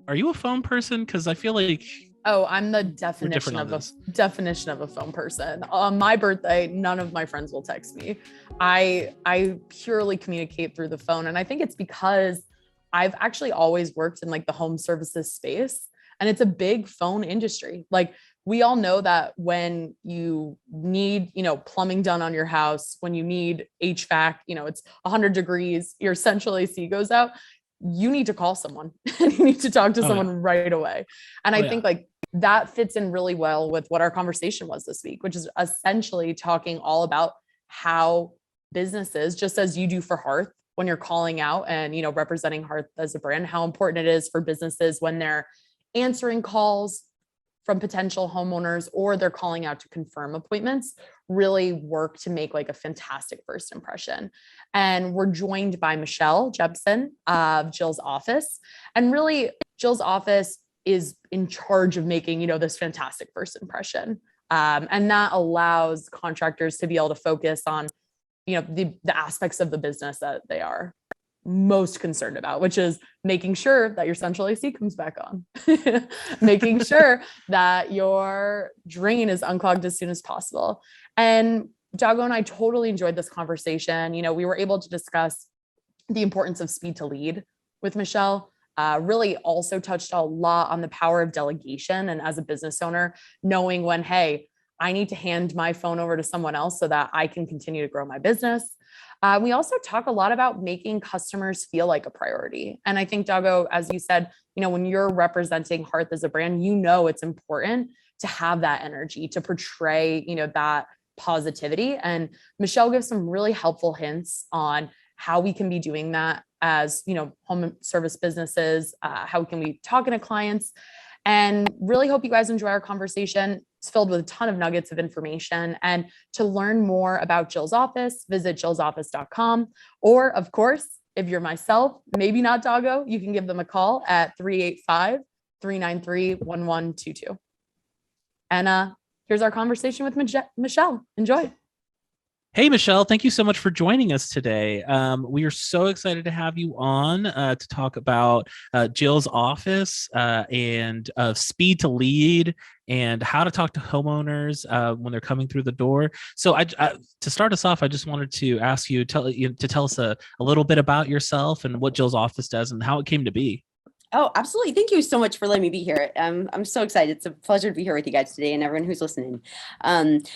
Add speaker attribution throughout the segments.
Speaker 1: Are you a phone person? Because I feel like
Speaker 2: Oh, I'm the
Speaker 1: we're different
Speaker 2: definition
Speaker 1: on
Speaker 2: of a
Speaker 1: this.
Speaker 2: definition of a phone person. On my birthday, none of my friends will text me. I purely communicate through the phone, and I think it's because I've actually always worked in like the home services space, and it's a big phone industry. Like we all know that when you need, plumbing done on your house, when you need HVAC, it's 100 degrees, your central AC goes out, you need to call someone and you need to talk to
Speaker 1: Oh yeah.
Speaker 2: someone right away. And
Speaker 1: Oh
Speaker 2: I
Speaker 1: yeah.
Speaker 2: think like that fits in really well with what our conversation was this week, which is essentially talking all about how businesses, just as you do for Hearth when you're calling out and representing Hearth as a brand, how important it is for businesses when they're answering calls from potential homeowners or they're calling out to confirm appointments, really work to make like a fantastic first impression. And we're joined by Michelle Jeppesen of Jill's office. And really, Jill's office is in charge of making, this fantastic first impression. And that allows contractors to be able to focus on, the aspects of the business that they are most concerned about, which is making sure that your central AC comes back on, making sure that your drain is unclogged as soon as possible. And Jago and I totally enjoyed this conversation. We were able to discuss the importance of speed to lead with Michelle. Really also touched a lot on the power of delegation. And as a business owner, knowing when, hey, I need to hand my phone over to someone else so that I can continue to grow my business. We also talk a lot about making customers feel like a priority. And I think, Dago, as you said, when you're representing Hearth as a brand, it's important to have that energy, to portray, that positivity. And Michelle gives some really helpful hints on how we can be doing that as, home service businesses, how can we talking to clients, and really hope you guys enjoy our conversation. It's filled with a ton of nuggets of information. And to learn more about Jill's office, visit jillsoffice.com. Or, of course, if you're myself, maybe not Dago, you can give them a call at 385-393-1122. And here's our conversation with Michelle. Enjoy.
Speaker 1: Hey, Michelle, thank you so much for joining us today. We are so excited to have you on to talk about Jill's office and speed to lead and how to talk to homeowners when they're coming through the door. So to start us off, I just wanted to ask you to tell us a little bit about yourself and what Jill's office does and how it came to be.
Speaker 3: Oh, absolutely. Thank you so much for letting me be here. I'm so excited. It's a pleasure to be here with you guys today and everyone who's listening.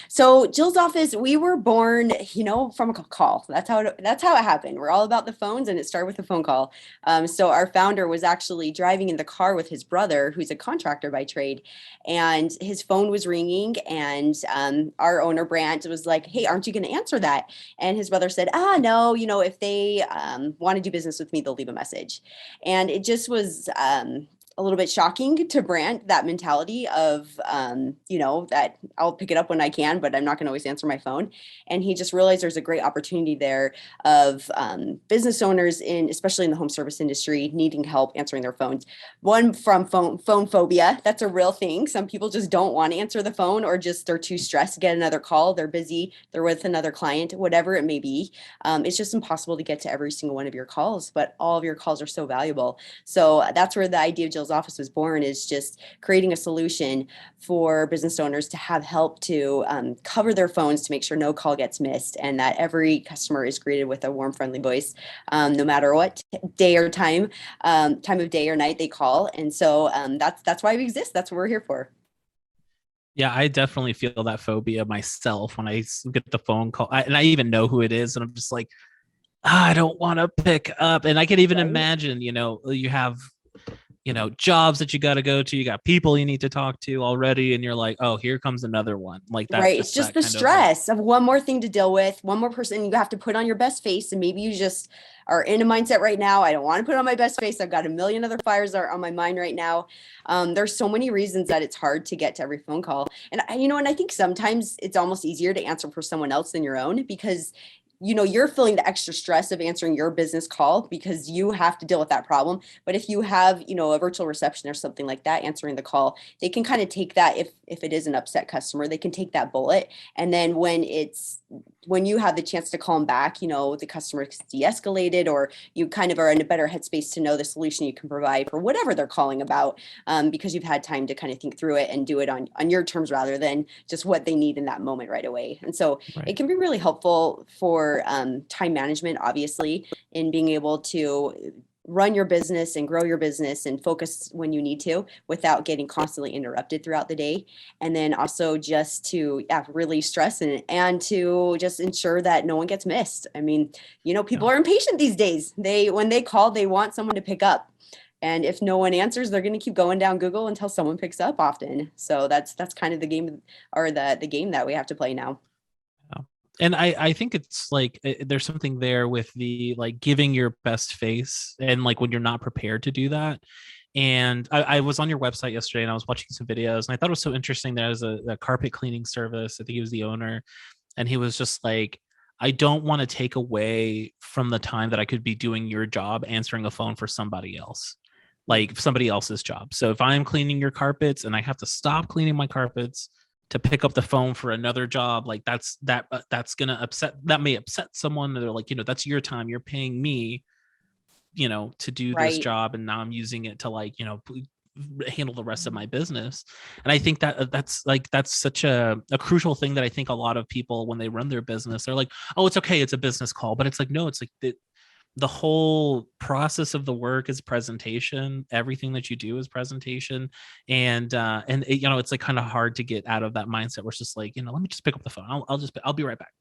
Speaker 3: So Jill's office, we were born, from a call. That's how it happened. We're all about the phones, and it started with a phone call. So our founder was actually driving in the car with his brother, who's a contractor by trade, and his phone was ringing, and our owner, Brant, was like, "Hey, aren't you going to answer that?" And his brother said, no, if they want to do business with me, they'll leave a message. And it just was a little bit shocking to Brant, that mentality of, that I'll pick it up when I can, but I'm not going to always answer my phone. And he just realized there's a great opportunity there of business owners, especially in the home service industry, needing help answering their phones. One, from phone phobia. That's a real thing. Some people just don't want to answer the phone, or just they're too stressed to get another call. They're busy. They're with another client, whatever it may be. It's just impossible to get to every single one of your calls, but all of your calls are so valuable. So that's where the idea of Jill's office was born, is just creating a solution for business owners to have help to cover their phones to make sure no call gets missed, and that every customer is greeted with a warm, friendly voice, no matter what day or time of day or night they call. And so that's why we exist. That's what we're here for.
Speaker 1: Yeah, I definitely feel that phobia myself when I get the phone call, and I even know who it is, and I'm just like, I don't want to pick up. And I can even imagine, you have jobs that you got to go to, you got people you need to talk to already, and you're like, oh, here comes another one like that.
Speaker 3: Right. It's just the stress of one more thing to deal with, one more person you have to put on your best face. And maybe you just are in a mindset right now, I don't want to put on my best face, I've got a million other fires that are on my mind right now. There's so many reasons that it's hard to get to every phone call. And I think sometimes it's almost easier to answer for someone else than your own, because you're feeling the extra stress of answering your business call because you have to deal with that problem. But if you have, a virtual reception or something like that answering the call, they can kind of take that, if it is an upset customer, they can take that bullet. And then when you have the chance to call them back, the customer is de-escalated, or you kind of are in a better headspace to know the solution you can provide for whatever they're calling about, because you've had time to kind of think through it and do it on your terms rather than just what they need in that moment right away. And so it can be really helpful for time management, obviously, in being able to run your business and grow your business and focus when you need to without getting constantly interrupted throughout the day. And then also just to really stress and to just ensure that no one gets missed. I mean, people are impatient these days. When they call, they want someone to pick up. And if no one answers, they're going to keep going down Google until someone picks up often. So that's kind of the game, or the game that we have to play now.
Speaker 1: And I think it's like there's something there with the like giving your best face, and like when you're not prepared to do that. And I was on your website yesterday and I was watching some videos, and I thought it was so interesting. There's a carpet cleaning service. I think he was the owner, and he was just like, I don't want to take away from the time that I could be doing your job, answering a phone for somebody else, like somebody else's job. So if I'm cleaning your carpets and I have to stop cleaning my carpets to pick up the phone for another job, like that's that may upset someone. They're like, that's your time, you're paying me, to do this job, and now I'm using it to like, handle the rest of my business. And I think that's such a crucial thing that I think a lot of people, when they run their business, they're like, oh, it's okay, it's a business call. But it's like, no, it's like the whole process of the work is presentation. Everything that you do is presentation. And it's like kind of hard to get out of that mindset where it's just like, let me just pick up the phone. I'll be right back.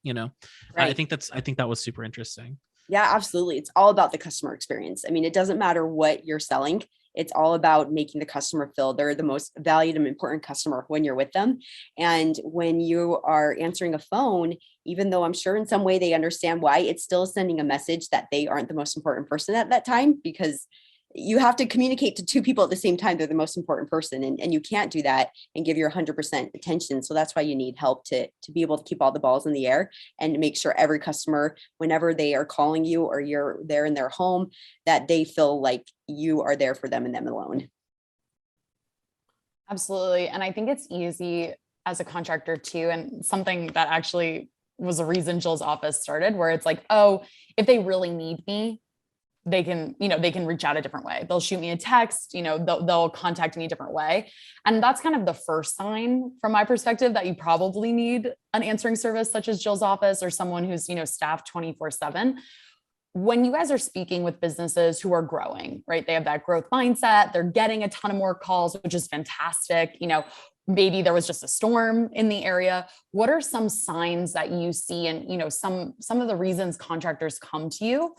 Speaker 1: I think that was super interesting.
Speaker 3: Yeah, absolutely. It's all about the customer experience. I mean, it doesn't matter what you're selling. It's all about making the customer feel they're the most valued and important customer when you're with them. And when you are answering a phone, even though I'm sure in some way they understand why, it's still sending a message that they aren't the most important person at that time, because you have to communicate to two people at the same time. They're the most important person, and you can't do that and give your 100% attention. So that's why you need help to be able to keep all the balls in the air and to make sure every customer, whenever they are calling you or you're there in their home, that they feel like you are there for them and them alone.
Speaker 2: Absolutely. And I think it's easy as a contractor too, and something that actually was a reason Jill's office started, where it's like, oh, if they really need me, they can reach out a different way. They'll shoot me a text, they'll contact me a different way. And that's kind of the first sign from my perspective that you probably need an answering service such as Jill's office, or someone who's, staffed 24/7. When you guys are speaking with businesses who are growing, right? They have that growth mindset. They're getting a ton of more calls, which is fantastic. Maybe there was just a storm in the area. What are some signs that you see? And, some of the reasons contractors come to you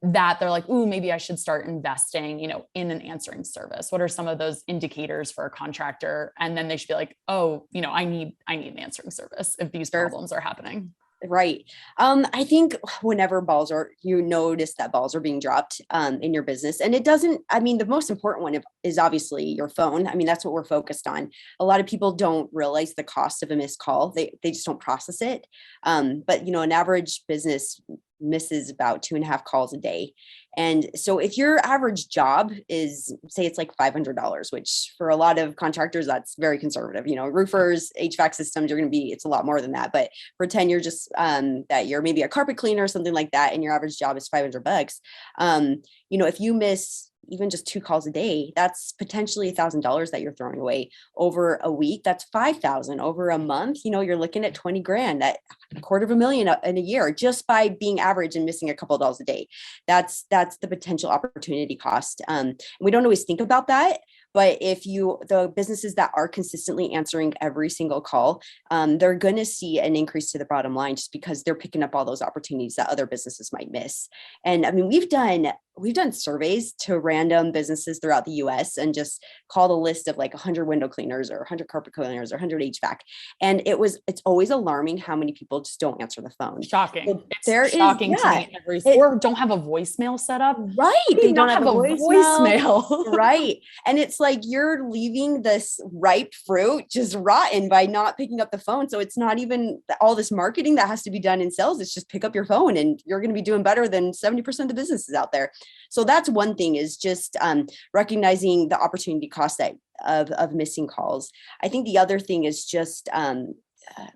Speaker 2: that they're like, ooh, maybe I should start investing, in an answering service? What are some of those indicators for a contractor? And then they should be like, oh, I need an answering service if these problems are happening.
Speaker 3: Right. I think whenever you notice that balls are being dropped in your business, and the most important one is obviously your phone. I mean, that's what we're focused on. A lot of people don't realize the cost of a missed call. They just don't process it. But an average business misses about 2.5 calls a day. And so if your average job is, say it's like $500, which for a lot of contractors, that's very conservative. Roofers, HVAC systems, it's a lot more than that. But pretend you're just that you're maybe a carpet cleaner or something like that, and your average job is $500. If you miss even just 2 calls a day, that's potentially $1,000 that you're throwing away. Over a week, that's 5,000. Over a month, you're looking at 20 grand, at $250,000 in a year, just by being average and missing a couple of dollars a day. That's the potential opportunity cost. We don't always think about that. But the businesses that are consistently answering every single call, they're going to see an increase to the bottom line, just because they're picking up all those opportunities that other businesses might miss. And I mean, we've done we've done surveys to random businesses throughout the US and just called a list of like 100 window cleaners or 100 carpet cleaners or 100 HVAC. And it's always alarming how many people just don't answer the phone.
Speaker 2: Shocking.
Speaker 3: So
Speaker 2: it's shocking to me or don't have a voicemail set up.
Speaker 3: Right. They don't have a
Speaker 2: voicemail.
Speaker 3: Right. And it's like you're leaving this ripe fruit just rotten by not picking up the phone. So it's not even all this marketing that has to be done in sales. It's just pick up your phone and you're going to be doing better than 70% of the businesses out there. So that's one thing, is just recognizing the opportunity cost of missing calls. I think the other thing is just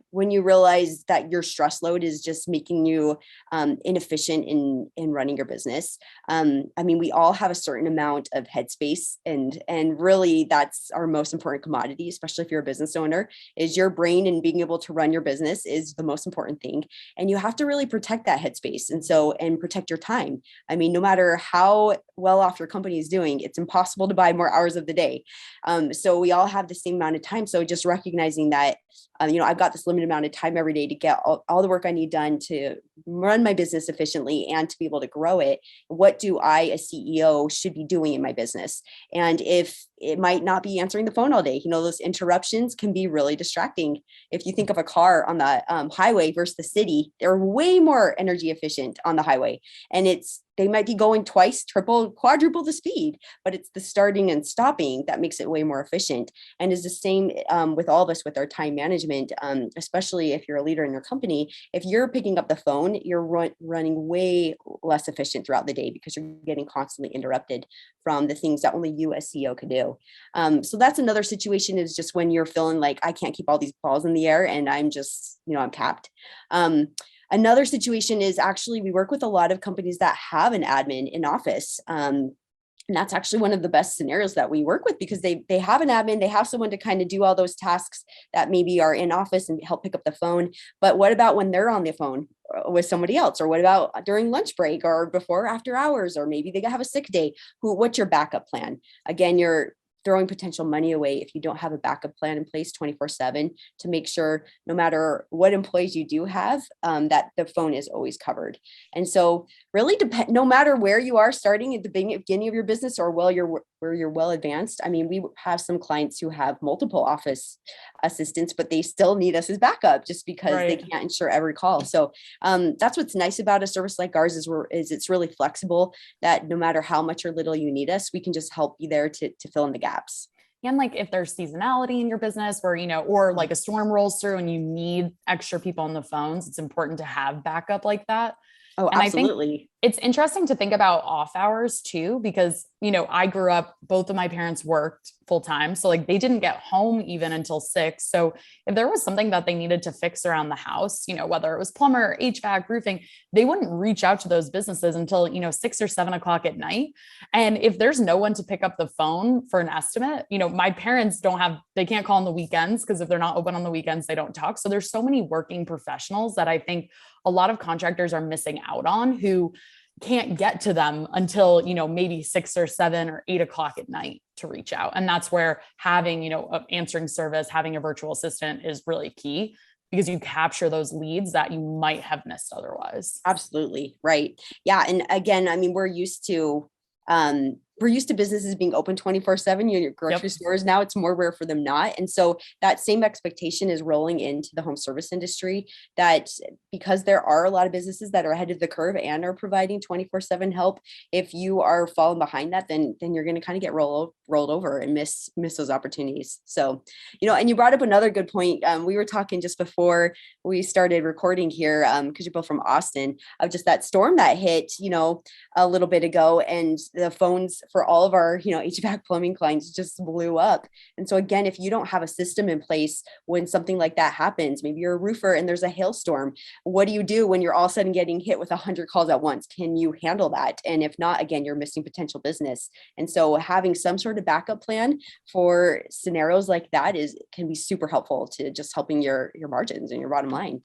Speaker 3: when you realize that your stress load is just making you inefficient in running your business. I mean, we all have a certain amount of headspace, and really that's our most important commodity, especially if you're a business owner, is your brain, and being able to run your business is the most important thing. And you have to really protect that headspace and protect your time. I mean, no matter how well off your company is doing, it's impossible to buy more hours of the day. So we all have the same amount of time. So just recognizing that, I've got this limited amount of time every day to get all the work I need done to run my business efficiently and to be able to grow it. What do I, as CEO, should be doing in my business? And if it might not be answering the phone all day, those interruptions can be really distracting. If you think of a car on the highway versus the city, they're way more energy efficient on the highway. And they might be going twice, triple, quadruple the speed, but it's the starting and stopping that makes it way more efficient. And is the same with all of us with our time management, especially if you're a leader in your company. If you're picking up the phone, you're running way less efficient throughout the day because you're getting constantly interrupted from the things that only you as CEO could do. So that's another situation, is just when you're feeling like I can't keep all these balls in the air and I'm just, I'm capped. Another situation is actually we work with a lot of companies that have an admin in office. And that's actually one of the best scenarios that we work with, because they have an admin, they have someone to kind of do all those tasks that maybe are in office and help pick up the phone. But what about when they're on the phone with somebody else? Or what about during lunch break or before or after hours? Or maybe they have a sick day. What's your backup plan? Again, you're throwing potential money away if you don't have a backup plan in place 24/7 to make sure no matter what employees you do have, that the phone is always covered. And so really no matter where you are starting at the beginning of your business or where you're well advanced. I mean, we have some clients who have multiple office assistants, but they still need us as backup just because they can't ensure every call. So that's what's nice about a service like ours is it's really flexible, that no matter how much or little you need us, we can just help you there to fill in the gaps.
Speaker 2: And like if there's seasonality in your business where, or like a storm rolls through and you need extra people on the phones, it's important to have backup like that.
Speaker 3: Oh,
Speaker 2: and
Speaker 3: absolutely.
Speaker 2: I think it's interesting to think about off hours too, because, I grew up, both of my parents worked full time. So like they didn't get home even until 6. So if there was something that they needed to fix around the house, whether it was plumber, HVAC, roofing, they wouldn't reach out to those businesses until, 6 or 7 o'clock at night. And if there's no one to pick up the phone for an estimate, my parents they can't call on the weekends, because if they're not open on the weekends, they don't talk. So there's so many working professionals that I think a lot of contractors are missing out on, who can't get to them until, maybe 6 or 7 or 8 o'clock at night to reach out. And that's where having, an answering service, having a virtual assistant is really key, because you capture those leads that you might have missed otherwise.
Speaker 3: Absolutely. Right. Yeah. And again, I mean, we're used to businesses being open 24/7. Your grocery stores, now it's more rare for them not. And so that same expectation is rolling into the home service industry, that because there are a lot of businesses that are ahead of the curve and are providing 24/7 help, if you are falling behind that, then you're going to kind of get rolled over and miss those opportunities. So, and you brought up another good point. We were talking just before we started recording here, because you're both from Austin, of just that storm that hit, a little bit ago, and the phones for all of our, HVAC plumbing clients just blew up. And so again, if you don't have a system in place when something like that happens, maybe you're a roofer and there's a hailstorm, what do you do when you're all of a sudden getting hit with 100 calls at once? Can you handle that? And if not, again, you're missing potential business. And so having some sort of backup plan for scenarios like that can be super helpful to just helping your margins and your bottom line.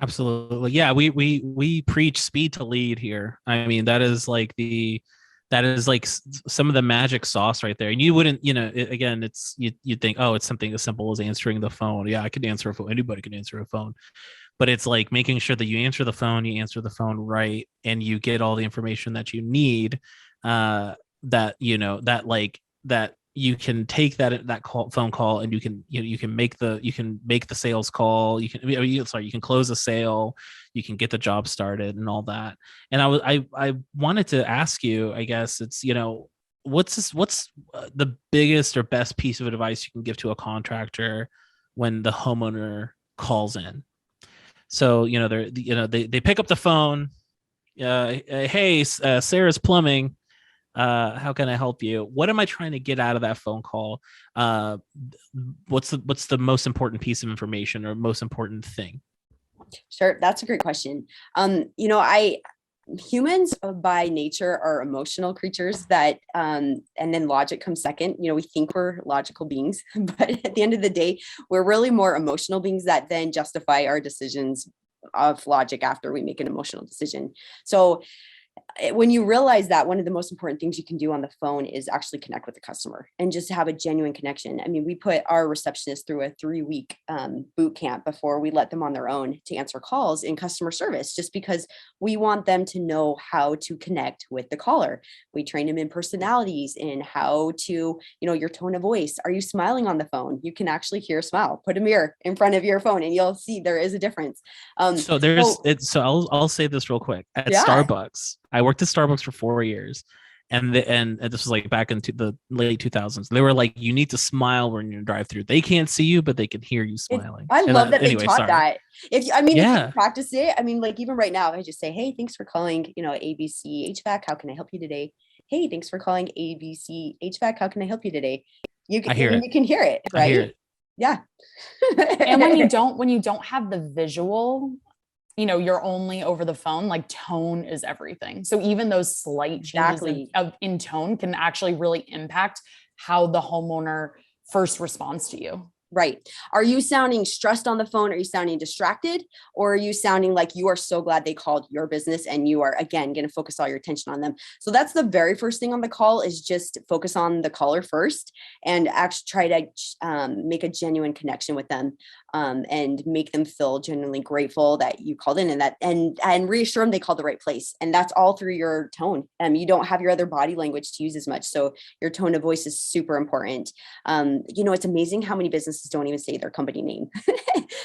Speaker 1: Absolutely. Yeah. We preach speed to lead here. I mean, that is like some of the magic sauce right there. And you wouldn't, again, you'd think, oh, it's something as simple as answering the phone. Yeah, I could answer a phone. Anybody can answer a phone. but it's like making sure that you answer the phone right, and you get all the information that you need, that that you can take phone call, and you can make the sales call, you can close a sale, you can get the job started and all that. And I wanted to ask you, I guess it's, what's the biggest or best piece of advice you can give to a contractor when the homeowner calls in? So, they pick up the phone. Hey, Sarah's Plumbing. How can I help you? What am I trying to get out of that phone call? Uh, what's the most important piece of information or most important thing?
Speaker 3: Sure, that's a great question. Humans by nature are emotional creatures that, and then logic comes second. We think we're logical beings, but at the end of the day, we're really more emotional beings that then justify our decisions of logic after we make an emotional decision. So when you realize that, one of the most important things you can do on the phone is actually connect with the customer and just have a genuine connection. I mean, we put our receptionists through a 3-week boot camp before we let them on their own to answer calls in customer service, just because we want them to know how to connect with the caller. We train them in personalities, in how to, your tone of voice. Are you smiling on the phone? You can actually hear a smile. Put a mirror in front of your phone and you'll see there is a difference.
Speaker 1: So I'll say this real quick. At
Speaker 3: Yeah.
Speaker 1: Starbucks, I worked at Starbucks for 4 years, and this was like back into the late 2000s. They were like, you need to smile when you're drive-through. They can't see you, but they can hear you smiling.
Speaker 3: I love that
Speaker 1: Anyway,
Speaker 3: they taught
Speaker 1: sorry.
Speaker 3: that. If you
Speaker 1: Yeah,
Speaker 3: practice it, I mean, like even right now, I just say, hey, thanks for calling, ABC HVAC. How can I help you today? Hey, thanks for calling ABC HVAC. How can I help you today?
Speaker 1: I hear it.
Speaker 3: You can hear it,
Speaker 1: I hear
Speaker 3: right?
Speaker 1: it.
Speaker 3: Yeah.
Speaker 2: And when you don't have the visual, you're only over the phone, like tone is everything. So even those slight changes
Speaker 3: Exactly.
Speaker 2: in tone can actually really impact how the homeowner first responds to you.
Speaker 3: Right. Are you sounding stressed on the phone? Are you sounding distracted? Or are you sounding like you are so glad they called your business and you are, again, going to focus all your attention on them? So that's the very first thing on the call, is just focus on the caller first and actually try to make a genuine connection with them, and make them feel genuinely grateful that you called in, and reassure them they called the right place. And that's all through your tone. You don't have your other body language to use as much. So your tone of voice is super important. It's amazing how many businesses don't even say their company name.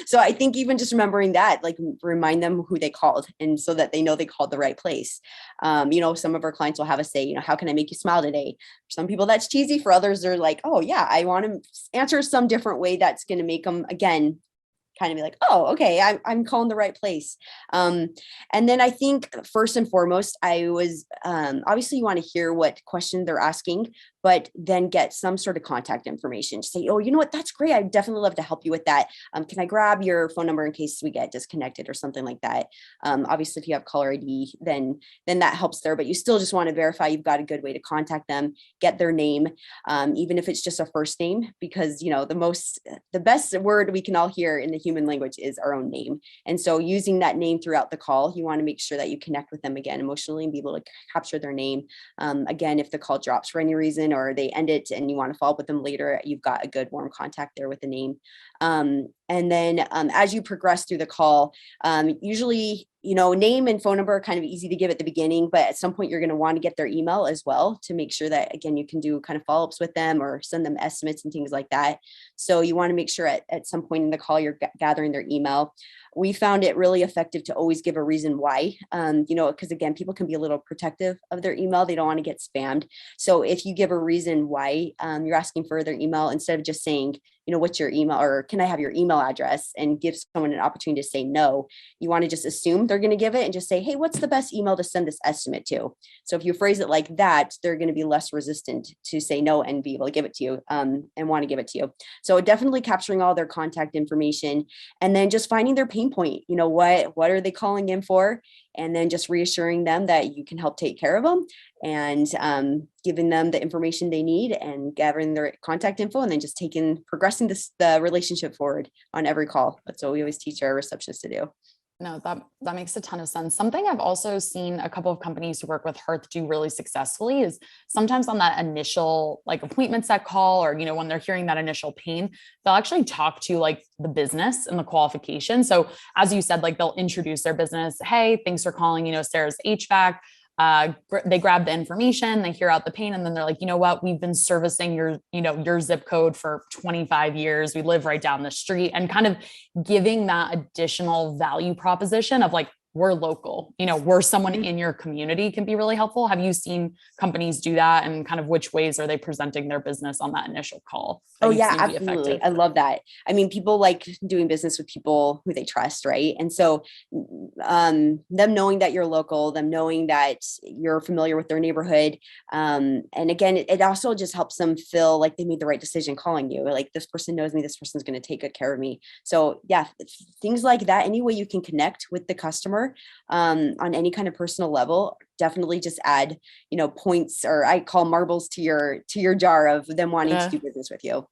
Speaker 3: So I think even just remembering that, like, remind them who they called, and so that they know they called the right place. Some of our clients will have us say, how can I make you smile today? For some people that's cheesy. For others, they're like, oh yeah, I want to answer some different way that's going to make them, again, kind of be like, oh, okay, I'm calling the right place. And then I think first and foremost, I was, obviously you want to hear what question they're asking, but then get some sort of contact information. Just say, oh, you know what, that's great. I'd definitely love to help you with that. Can I grab your phone number in case we get disconnected or something like that? Obviously, if you have caller ID, then that helps there, but you still just want to verify you've got a good way to contact them, get their name, even if it's just a first name, because the best word we can all hear in the human language is our own name. And so using that name throughout the call, you want to make sure that you connect with them again emotionally and be able to capture their name. Again, if the call drops for any reason or they end it and you want to follow up with them later, you've got a good warm contact there with the name. And then as you progress through the call, usually, name and phone number are kind of easy to give at the beginning, but at some point you're going to want to get their email as well to make sure that, again, you can do kind of follow-ups with them or send them estimates and things like that. So you want to make sure at some point in the call, you're gathering their email. We found it really effective to always give a reason why, because again, people can be a little protective of their email. They don't want to get spammed. So if you give a reason why you're asking for their email, instead of just saying, what's your email, or can I have your email address, and give someone an opportunity to say no, you want to just assume they're going to give it and just say, hey, what's the best email to send this estimate to? So if you phrase it like that, they're going to be less resistant to say no and be able to give it to you, and want to give it to you. So definitely capturing all their contact information, and then just finding their pain point. What are they calling in for? And then just reassuring them that you can help take care of them, and giving them the information they need and gathering their contact info, and then just progressing the relationship forward on every call. That's what we always teach our receptionists to do.
Speaker 2: No, that makes a ton of sense. Something I've also seen a couple of companies who work with Hearth do really successfully is sometimes on that initial like appointment set call, or when they're hearing that initial pain, they'll actually talk to like the business and the qualification. So as you said, like they'll introduce their business. Hey, thanks for calling, Sarah's HVAC. They grab the information, they hear out the pain, and then they're like, you know what, we've been servicing your zip code for 25 years. We live right down the street, and kind of giving that additional value proposition of like, we're local, we're someone in your community can be really helpful. Have you seen companies do that, and kind of which ways are they presenting their business on that initial call?
Speaker 3: Oh yeah, absolutely. I love that. I mean, people like doing business with people who they trust, right? And so them knowing that you're local, them knowing that you're familiar with their neighborhood. And again, it also just helps them feel like they made the right decision calling you. Like, this person knows me, this person's going to take good care of me. So yeah, things like that, any way you can connect with the customer on any kind of personal level, definitely just add, points, or I call marbles to your jar of them wanting to do business with you.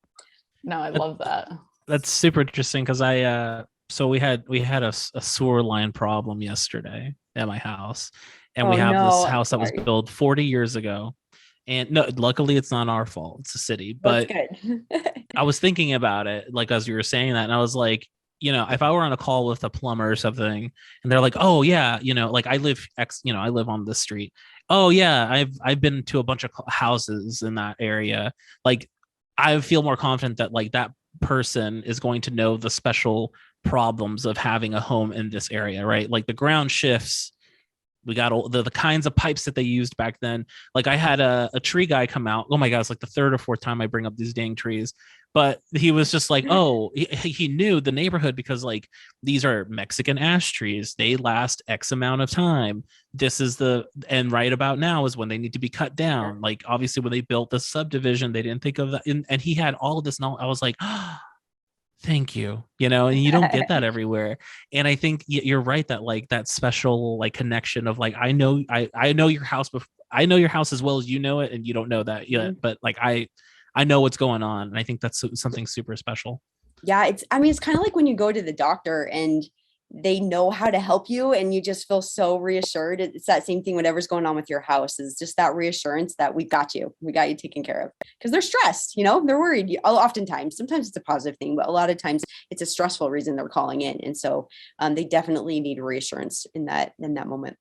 Speaker 2: No, I love that.
Speaker 1: That's super interesting, because so we had a sewer line problem yesterday at my house, and we have this house that was built 40 years ago. And no, luckily it's not our fault. It's the city. But I was thinking about it, like, as you were saying that, and I was like, if I were on a call with a plumber or something, and they're like, oh yeah, like I live on this street. Oh yeah, I've been to a bunch of houses in that area. Like, I feel more confident that like that person is going to know the special problems of having a home in this area, right? Like the ground shifts. We got all the kinds of pipes that they used back then. Like, I had a tree guy come out. Oh my God, it's like the third or fourth time I bring up these dang trees. But he was just like, oh, he knew the neighborhood because like these are Mexican ash trees. They last X amount of time. And right about now is when they need to be cut down. Like, obviously when they built the subdivision, they didn't think of that. And he had all of this knowledge. I was like, oh, thank you, and you don't get that everywhere. And I think you're right that like that special like connection of like, I know your house I know your house as well as you know it, and you don't know that yet, but like I know what's going on, and I think that's something super special.
Speaker 3: Yeah, it's kind of like when you go to the doctor and they know how to help you, and you just feel so reassured. It's that same thing, whatever's going on with your house, is just that reassurance that we got you taken care of, because they're stressed, they're worried. Oftentimes, sometimes it's a positive thing, but a lot of times it's a stressful reason they're calling in. And so they definitely need reassurance in that moment.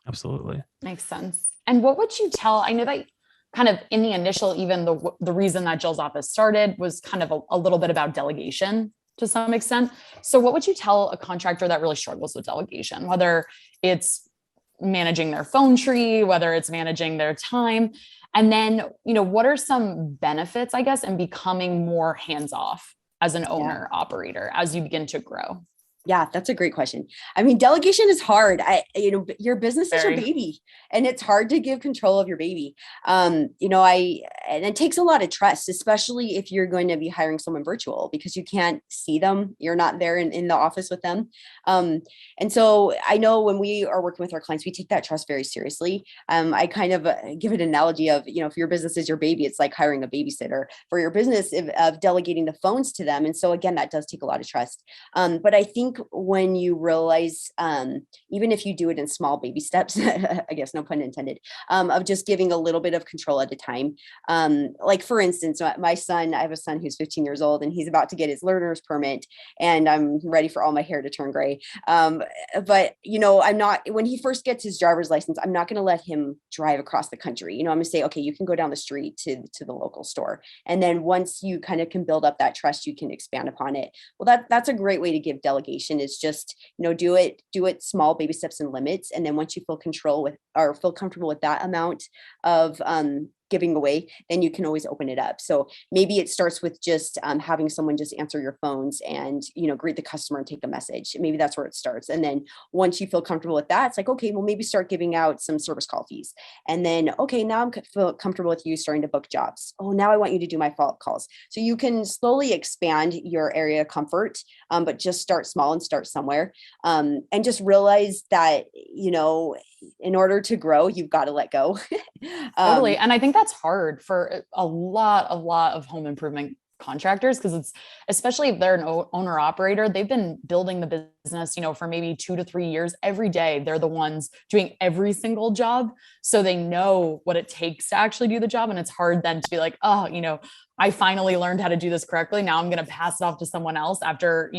Speaker 1: Absolutely.
Speaker 2: Makes sense. And what would you tell, I know that kind of in the initial, even the reason that Jill's office started was kind of a little bit about delegation to some extent. So what would you tell a contractor that really struggles with delegation, whether it's managing their phone tree, whether it's managing their time? And then, what are some benefits, I guess, in becoming more hands-off as an owner operator as you begin to grow?
Speaker 3: Yeah, that's a great question. I mean, delegation is hard. Your business is your baby, and it's hard to give control of your baby. And it takes a lot of trust, especially if you're going to be hiring someone virtual, because you can't see them. You're not there in the office with them. And so I know when we are working with our clients, we take that trust very seriously. I kind of give an analogy of, if your business is your baby, it's like hiring a babysitter for your business, of delegating the phones to them. And so again, that does take a lot of trust. But I think when you realize, even if you do it in small baby steps, I guess no pun intended, of just giving a little bit of control at a time. Like for instance, my son, I have a son who's 15 years old, and he's about to get his learner's permit, and I'm ready for all my hair to turn gray. But I'm not, when he first gets his driver's license, I'm not going to let him drive across the country. I'm going to say, okay, you can go down the street to the local store. And then once you kind of can build up that trust, you can expand upon it. Well, that's a great way to give delegation, is just, do it small baby steps and limits. And then once you feel feel comfortable with that amount of giving away, then you can always open it up. So maybe it starts with just having someone just answer your phones and, greet the customer and take a message. Maybe that's where it starts. And then once you feel comfortable with that, it's like, okay, well, maybe start giving out some service call fees. And then, okay, now I'm feel comfortable with you starting to book jobs. Oh, now I want you to do my follow-up calls. So you can slowly expand your area of comfort, but just start small and start somewhere. And just realize that, in order to grow, you've got to let go.
Speaker 2: Totally. And I think that's hard for a lot of home improvement contractors, because it's, especially if they're an owner operator, they've been building the business, for maybe 2 to 3 years. Every day they're the ones doing every single job, so they know what it takes to actually do the job. And it's hard then to be like, oh, I finally learned how to do this correctly, now I'm going to pass it off to someone else after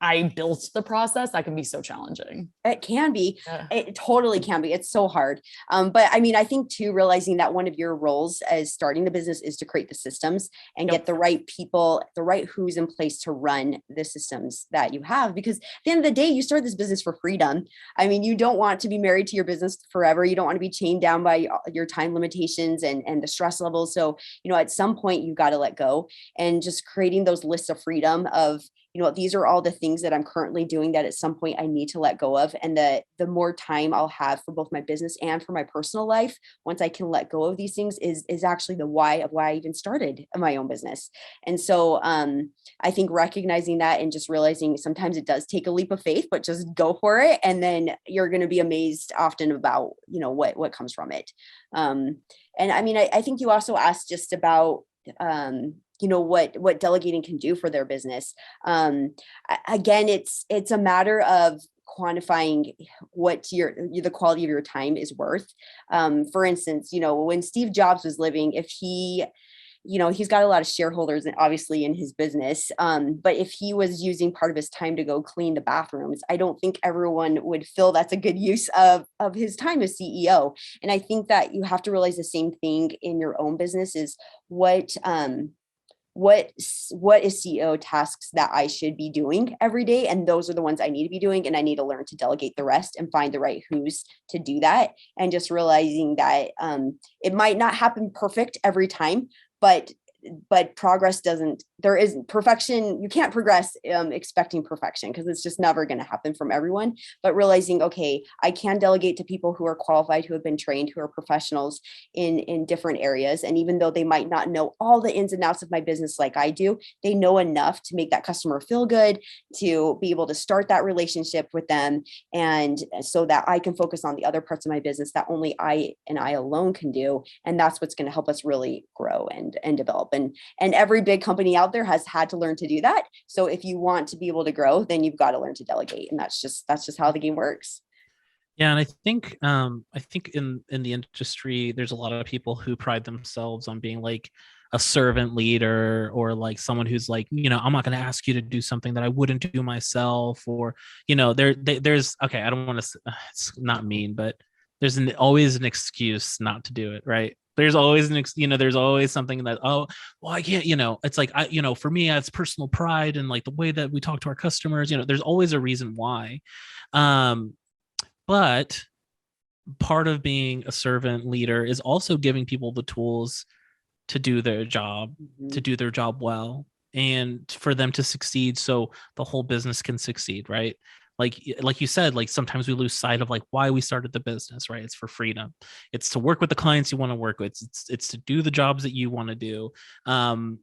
Speaker 2: I built the process. That can be so challenging.
Speaker 3: It can be.
Speaker 2: Yeah.
Speaker 3: It totally can be. It's so hard. But I mean, I think too, realizing that one of your roles as starting the business is to create the systems and get the right people, the right who's in place to run the systems that you have. Because at the end of the day, you start this business for freedom. I mean, you don't want to be married to your business forever. You don't want to be chained down by your time limitations and the stress levels. So, at some point you've got to let go, and just creating those lists of freedom of, these are all the things that I'm currently doing that at some point I need to let go of. And the more time I'll have for both my business and for my personal life, once I can let go of these things, is actually the why of why I even started my own business. And so I think recognizing that and just realizing sometimes it does take a leap of faith, but just go for it. And then you're going to be amazed often about, what comes from it. And I mean, I think you also asked just about, what delegating can do for their business. Again, it's a matter of quantifying what the quality of your time is worth. For instance, when Steve Jobs was living, if he, he's got a lot of shareholders and obviously in his business. But if he was using part of his time to go clean the bathrooms, I don't think everyone would feel that's a good use of his time as CEO. And I think that you have to realize the same thing in your own business is what is CEO tasks that I should be doing every day. And those are the ones I need to be doing. And I need to learn to delegate the rest and find the right who's to do that. And just realizing that it might not happen perfect every time, but progress there isn't perfection. You can't progress expecting perfection, because it's just never going to happen from everyone. But realizing, okay, I can delegate to people who are qualified, who have been trained, who are professionals in different areas. And even though they might not know all the ins and outs of my business like I do, they know enough to make that customer feel good, to be able to start that relationship with them. And so that I can focus on the other parts of my business that only I alone can do. And that's what's going to help us really grow and develop. And every big company out there has had to learn to do that. So if you want to be able to grow, then you've got to learn to delegate. And that's just how the game works.
Speaker 1: Yeah, and I think in the industry, there's a lot of people who pride themselves on being like a servant leader, or like someone who's like, I'm not going to ask you to do something that I wouldn't do myself, or there's okay, I don't want to, it's not mean, but there's always an excuse not to do it, right? There's always there's always something that, oh, well, I can't, it's like, for me, it's personal pride and like the way that we talk to our customers, there's always a reason why. But part of being a servant leader is also giving people the tools to do their job, to do their job well, and for them to succeed, so the whole business can succeed, right? Like you said, like sometimes we lose sight of like why we started the business, right? It's for freedom. It's to work with the clients you want to work with. It's to do the jobs that you want to do.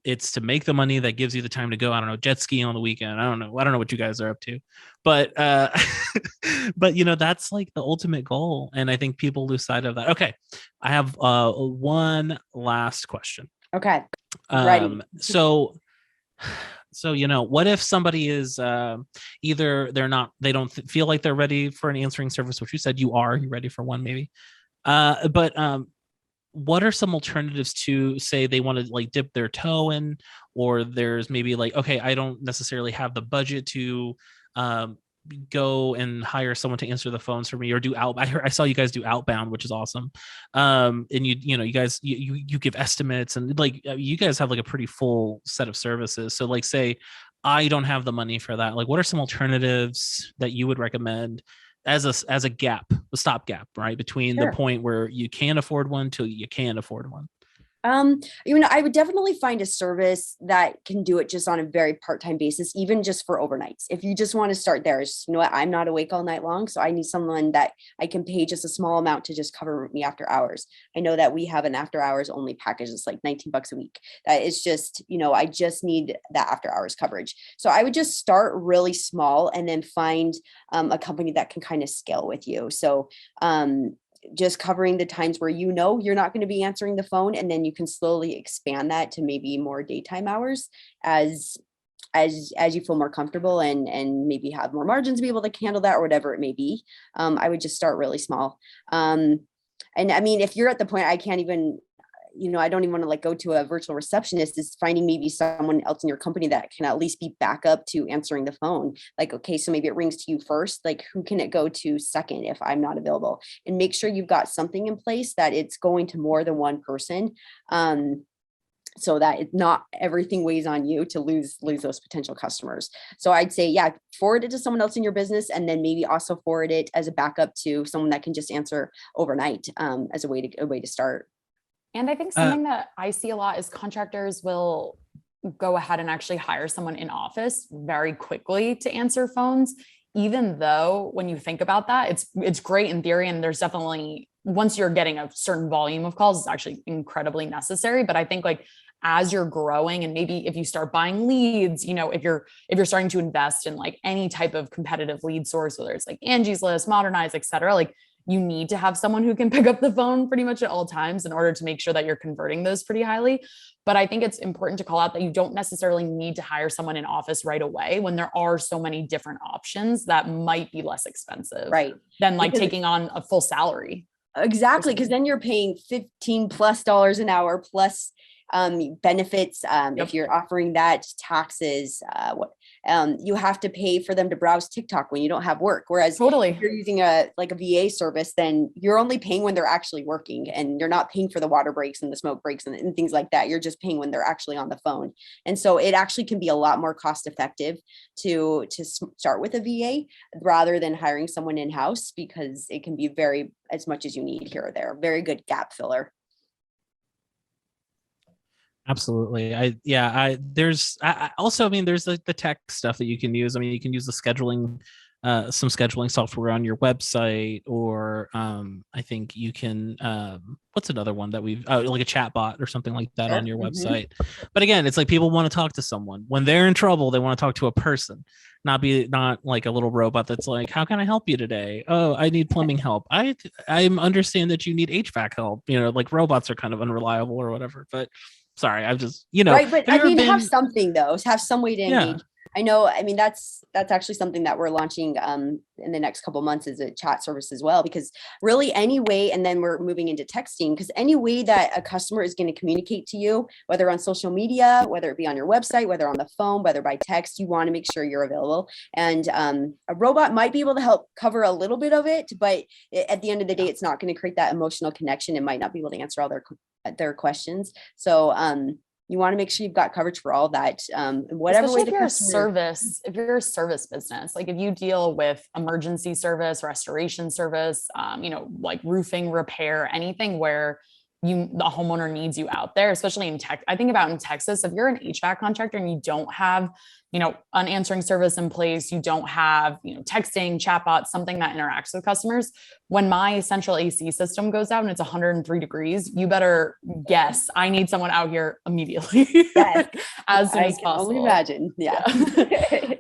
Speaker 1: It's to make the money that gives you the time to go, I don't know, jet skiing on the weekend. I don't know what you guys are up to, but but that's like the ultimate goal. And I think people lose sight of that. Okay. I have one last question.
Speaker 3: Okay. Ready.
Speaker 1: So, what if somebody is either they don't feel like they're ready for an answering service, which you said you're ready for one maybe. But what are some alternatives to, say they want to like dip their toe in, or there's maybe like, okay, I don't necessarily have the budget to go and hire someone to answer the phones for me, or do I saw you guys do outbound, which is awesome. And you guys, you give estimates, and like you guys have like a pretty full set of services. So like, say I don't have the money for that, like what are some alternatives that you would recommend as a gap, a stopgap, right, between the point where you can afford one till you can't afford one?
Speaker 3: I would definitely find a service that can do it just on a very part-time basis, even just for overnights. If you just want to start there, just, what, I'm not awake all night long, so I need someone that I can pay just a small amount to just cover me after hours. I know that we have an after hours only package. It's like $19 a week. That is just, I just need that after hours coverage. So I would just start really small and then find a company that can kind of scale with you. So, just covering the times where you know you're not going to be answering the phone, and then you can slowly expand that to maybe more daytime hours as you feel more comfortable and maybe have more margins to be able to handle that, or whatever it may be. I would just start really small. And I mean, if you're at the point I can't even, I don't even want to like go to a virtual receptionist, is finding maybe someone else in your company that can at least be backup to answering the phone. Like, okay, so maybe it rings to you first, like who can it go to second if I'm not available? And make sure you've got something in place that it's going to more than one person. So that it's not everything weighs on you to lose those potential customers. So I'd say, yeah, forward it to someone else in your business, and then maybe also forward it as a backup to someone that can just answer overnight, as a way to start.
Speaker 2: And I think something that I see a lot is contractors will go ahead and actually hire someone in office very quickly to answer phones, even though when you think about that, it's great in theory. And there's definitely, once you're getting a certain volume of calls, it's actually incredibly necessary. But I think like as you're growing, and maybe if you start buying leads, if you're starting to invest in like any type of competitive lead source, whether it's like Angie's List, Modernize, et cetera, like you need to have someone who can pick up the phone pretty much at all times in order to make sure that you're converting those pretty highly. But I think it's important to call out that you don't necessarily need to hire someone in office right away when there are so many different options that might be less expensive,
Speaker 3: right,
Speaker 2: than like taking on a full salary.
Speaker 3: Exactly. Because then you're paying $15+ an hour plus benefits. If you're offering that, taxes, you have to pay for them to browse TikTok when you don't have work. Whereas
Speaker 2: Totally,
Speaker 3: if you're using a VA service, then you're only paying when they're actually working, and you're not paying for the water breaks and the smoke breaks and things like that. You're just paying when they're actually on the phone. And so it actually can be a lot more cost effective to start with a VA rather than hiring someone in-house, because it can be very, as much as you need here or there. Very good gap filler.
Speaker 1: Absolutely. There's also, I mean, there's like the tech stuff that you can use. I mean, you can use the scheduling, some scheduling software on your website, or I think you can, what's another one that we've, like a chat bot or something like that on your website. But again, it's like people want to talk to someone when they're in trouble. They want to talk to a person, not like a little robot that's like, how can I help you today? Oh, I need plumbing help. I understand that you need HVAC help. Like robots are kind of unreliable or whatever, but sorry, I've just,
Speaker 3: right. But I mean, have something though, have some way to engage.
Speaker 1: Yeah.
Speaker 3: I know. I mean, that's actually something that we're launching in the next couple of months, is a chat service as well, because really any way, and then we're moving into texting, because any way that a customer is going to communicate to you, whether on social media, whether it be on your website, whether on the phone, whether by text, you want to make sure you're available. And a robot might be able to help cover a little bit of it, but at the end of the day, it's not going to create that emotional connection. It might not be able to answer all their questions. So you want to make sure you've got coverage for all that. Whatever way
Speaker 2: if you're a service business, like if you deal with emergency service, restoration service, like roofing repair, anything where the homeowner needs you out there, especially in tech. I think about in Texas, if you're an HVAC contractor and you don't have, an answering service in place, you don't have, texting, chatbots, something that interacts with customers. When my central AC system goes out and it's 103 degrees, you better guess I need someone out here immediately.
Speaker 3: Yes.
Speaker 2: As soon as possible.
Speaker 3: I can only imagine. Yeah.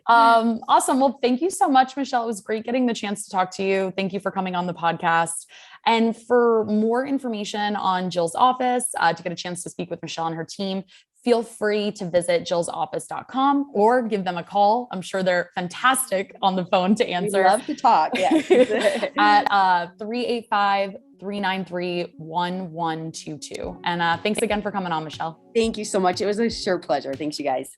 Speaker 2: Awesome. Well, thank you so much, Michelle. It was great getting the chance to talk to you. Thank you for coming on the podcast. And for more information on Jill's office, to get a chance to speak with Michelle and her team, feel free to visit jillsoffice.com or give them a call. I'm sure they're fantastic on the phone to answer.
Speaker 3: We love to talk. Yes.
Speaker 2: At 385-393-1122. And thanks again for coming on, Michelle.
Speaker 3: Thank you so much. It was a sheer pleasure. Thanks, you guys.